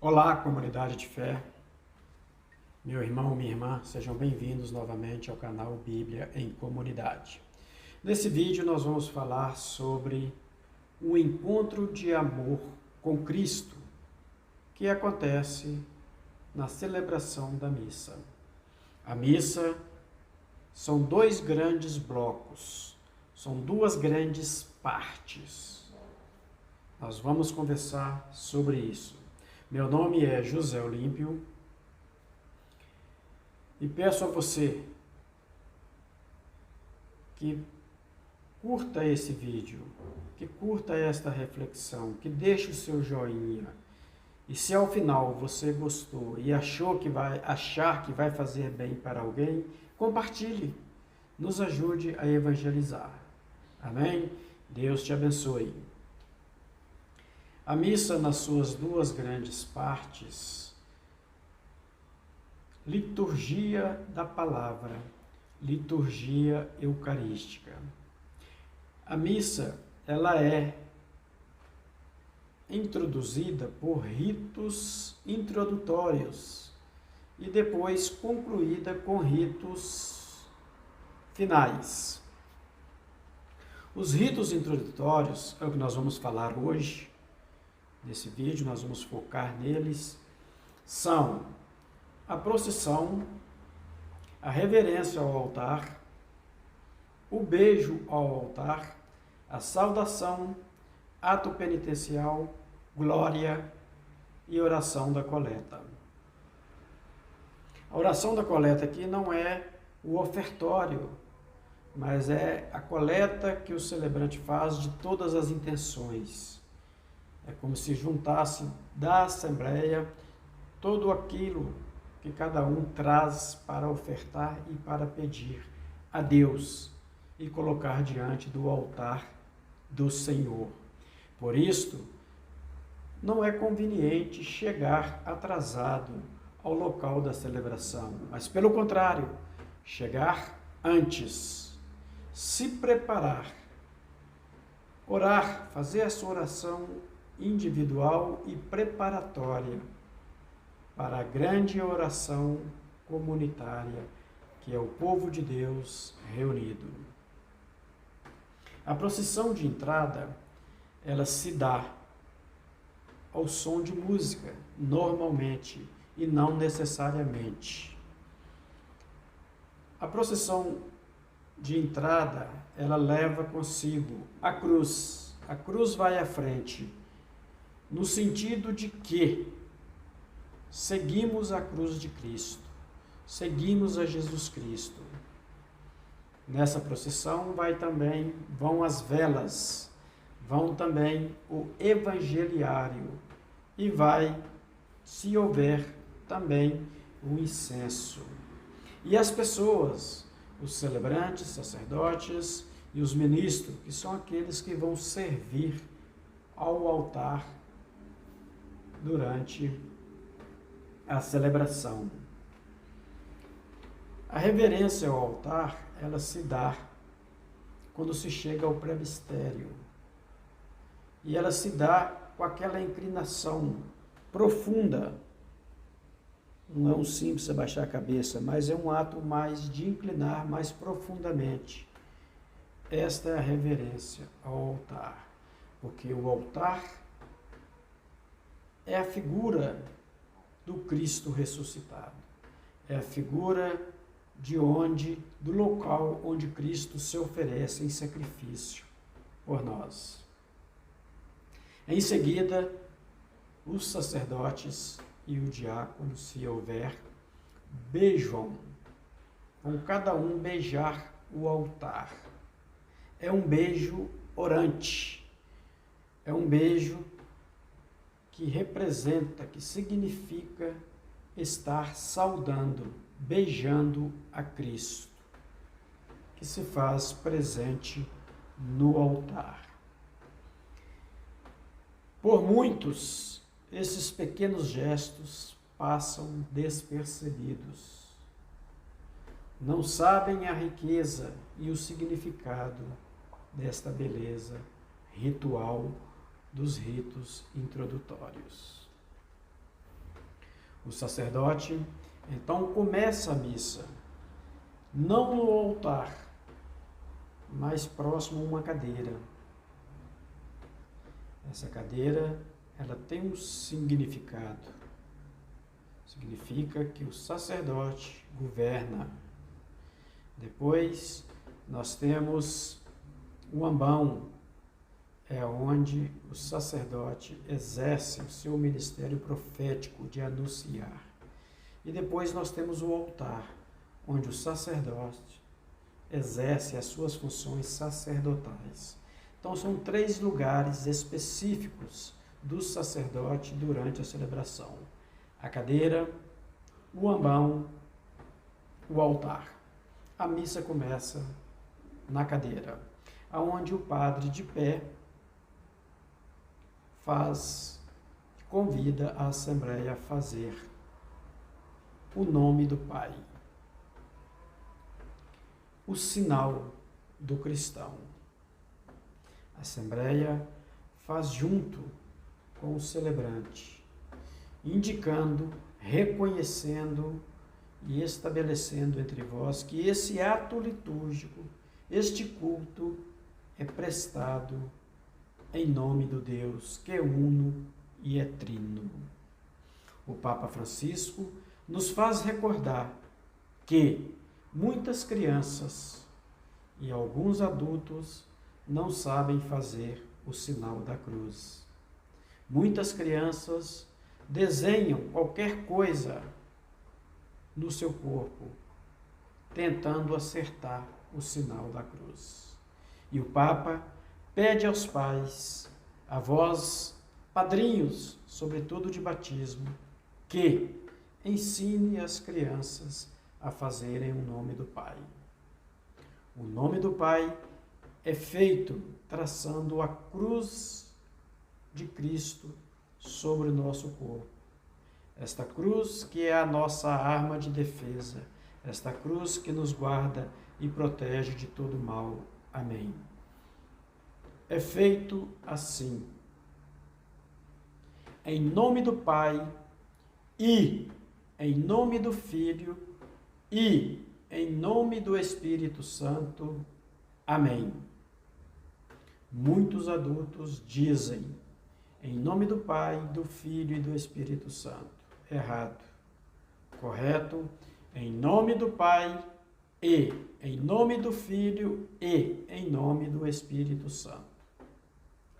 Olá, comunidade de fé, meu irmão, minha irmã, sejam bem-vindos novamente ao canal Bíblia em Comunidade. Nesse vídeo nós vamos falar sobre o encontro de amor com Cristo que acontece na celebração da missa. A missa são dois grandes blocos, são duas grandes partes. Nós vamos conversar sobre isso. Meu nome é José Olímpio e peço a você que curta esse vídeo, que curta esta reflexão, que deixe o seu joinha. E se ao final você gostou e achar que vai fazer bem para alguém, compartilhe, nos ajude a evangelizar. Amém? Deus te abençoe. A missa, nas suas duas grandes partes, liturgia da palavra, liturgia eucarística. A missa, ela é introduzida por ritos introdutórios e depois concluída com ritos finais. Os ritos introdutórios é o que nós vamos falar hoje. Nesse vídeo nós vamos focar neles, são a procissão, a reverência ao altar, o beijo ao altar, a saudação, ato penitencial, glória e oração da coleta. A oração da coleta aqui não é o ofertório, mas é a coleta que o celebrante faz de todas as intenções. É como se juntasse da Assembleia tudo aquilo que cada um traz para ofertar e para pedir a Deus e colocar diante do altar do Senhor. Por isto, não é conveniente chegar atrasado ao local da celebração, mas pelo contrário, chegar antes, se preparar, orar, fazer a sua oração individual e preparatória para a grande oração comunitária que é o povo de Deus reunido. A procissão de entrada, ela se dá ao som de música, normalmente, e não necessariamente. A procissão de entrada, ela leva consigo a cruz. A cruz vai à frente, no sentido de que seguimos a cruz de Cristo, seguimos a Jesus Cristo. Nessa procissão vão as velas, vão também o evangeliário e vai, se houver, também o incenso. E as pessoas, os celebrantes, sacerdotes e os ministros, que são aqueles que vão servir ao altar durante a celebração. A reverência ao altar, ela se dá quando se chega ao presbitério. E ela se dá com aquela inclinação profunda. Não é um simples abaixar a cabeça, mas é um ato mais de inclinar mais profundamente. Esta é a reverência ao altar, porque o altar é a figura do Cristo ressuscitado. É a figura do local onde Cristo se oferece em sacrifício por nós. Em seguida, os sacerdotes e o diácono, se houver, beijam, vão cada um beijar o altar. É um beijo orante, é um beijo que representa, que significa estar saudando, beijando a Cristo, que se faz presente no altar. Por muitos, esses pequenos gestos passam despercebidos. Não sabem a riqueza e o significado desta beleza ritual dos ritos introdutórios. O sacerdote então começa a missa, não no altar, mas próximo a uma cadeira. Essa cadeira, ela tem um significado. Significa que o sacerdote governa. Depois, nós temos o ambão, é onde o sacerdote exerce o seu ministério profético de anunciar. E depois nós temos o altar, onde o sacerdote exerce as suas funções sacerdotais. Então são 3 lugares específicos do sacerdote durante a celebração: a cadeira, o ambão, o altar. A missa começa na cadeira, aonde o padre de pé convida a Assembleia a fazer o nome do Pai, o sinal do cristão. A Assembleia faz junto com o celebrante, indicando, reconhecendo e estabelecendo entre vós que esse ato litúrgico, este culto, é prestado em nome do Deus que é uno e é trino. O Papa Francisco nos faz recordar que muitas crianças e alguns adultos não sabem fazer o sinal da cruz. Muitas crianças desenham qualquer coisa no seu corpo, tentando acertar o sinal da cruz. E o Papa pede aos pais, avós, padrinhos, sobretudo de batismo, que ensine as crianças a fazerem o nome do Pai. O nome do Pai é feito traçando a cruz de Cristo sobre o nosso corpo. Esta cruz que é a nossa arma de defesa, esta cruz que nos guarda e protege de todo mal. Amém. É feito assim, em nome do Pai, e em nome do Filho, e em nome do Espírito Santo. Amém. Muitos adultos dizem, em nome do Pai, do Filho e do Espírito Santo. Errado. Correto, em nome do Pai, e em nome do Filho, e em nome do Espírito Santo.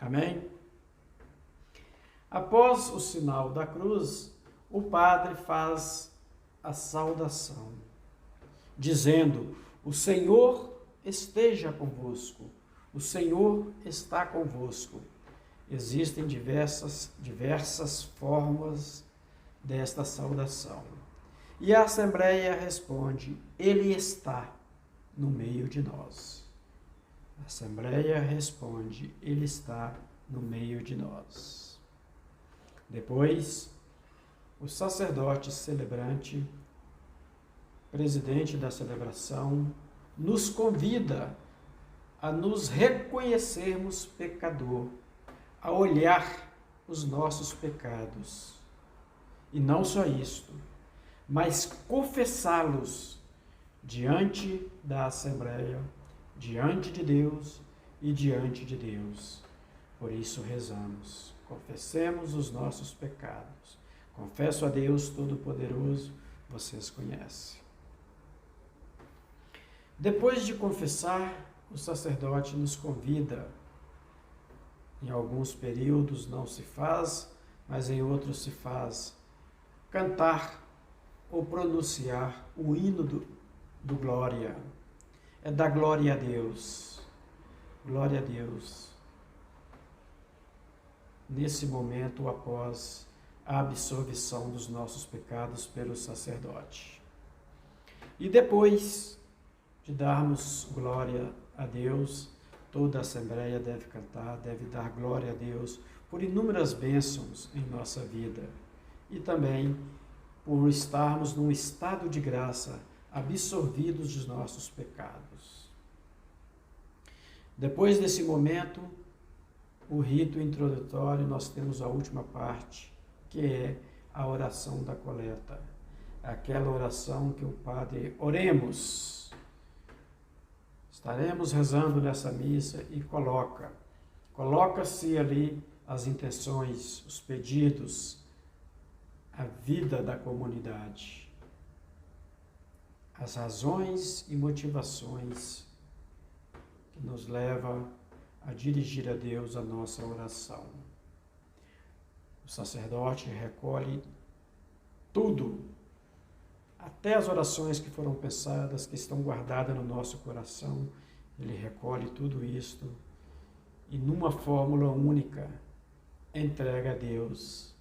Amém? Após o sinal da cruz, o padre faz a saudação, dizendo: o Senhor esteja convosco, o Senhor está convosco. Existem diversas formas desta saudação. E a Assembleia responde: Ele está no meio de nós. A Assembleia responde: Ele está no meio de nós. Depois, o sacerdote celebrante, presidente da celebração, nos convida a nos reconhecermos pecador, a olhar os nossos pecados. E não só isto, mas confessá-los diante da Assembleia, diante de Deus e diante de Deus. Por isso rezamos, confessemos os nossos pecados. Confesso a Deus Todo-Poderoso, vocês conhecem. Depois de confessar, o sacerdote nos convida, em alguns períodos não se faz, mas em outros se faz, cantar ou pronunciar o hino do glória. É da glória a Deus. Glória a Deus. Nesse momento, após a absolvição dos nossos pecados pelo sacerdote. E depois de darmos glória a Deus, toda a Assembleia deve cantar, deve dar glória a Deus por inúmeras bênçãos em nossa vida e também por estarmos num estado de graça, absorvidos dos nossos pecados. Depois desse momento, o rito introdutório, nós temos a última parte, que é a oração da coleta. Aquela oração que o Padre, oremos. Estaremos rezando nessa missa e coloca-se ali as intenções, os pedidos, a vida da comunidade, as razões e motivações que nos levam a dirigir a Deus a nossa oração. O sacerdote recolhe tudo, até as orações que foram pensadas, que estão guardadas no nosso coração, ele recolhe tudo isto e numa fórmula única entrega a Deus,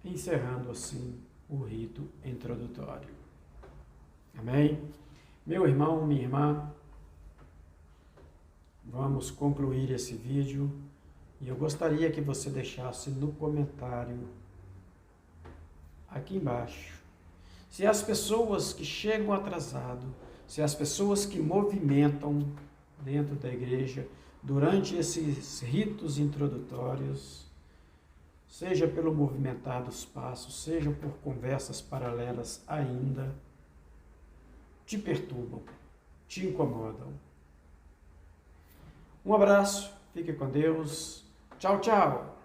encerrando assim o rito introdutório. Amém? Meu irmão, minha irmã, vamos concluir esse vídeo e eu gostaria que você deixasse no comentário aqui embaixo se as pessoas que chegam atrasado, se as pessoas que movimentam dentro da igreja durante esses ritos introdutórios, seja pelo movimentar dos passos, seja por conversas paralelas ainda, te perturbam, te incomodam. Um abraço, fique com Deus. Tchau, tchau.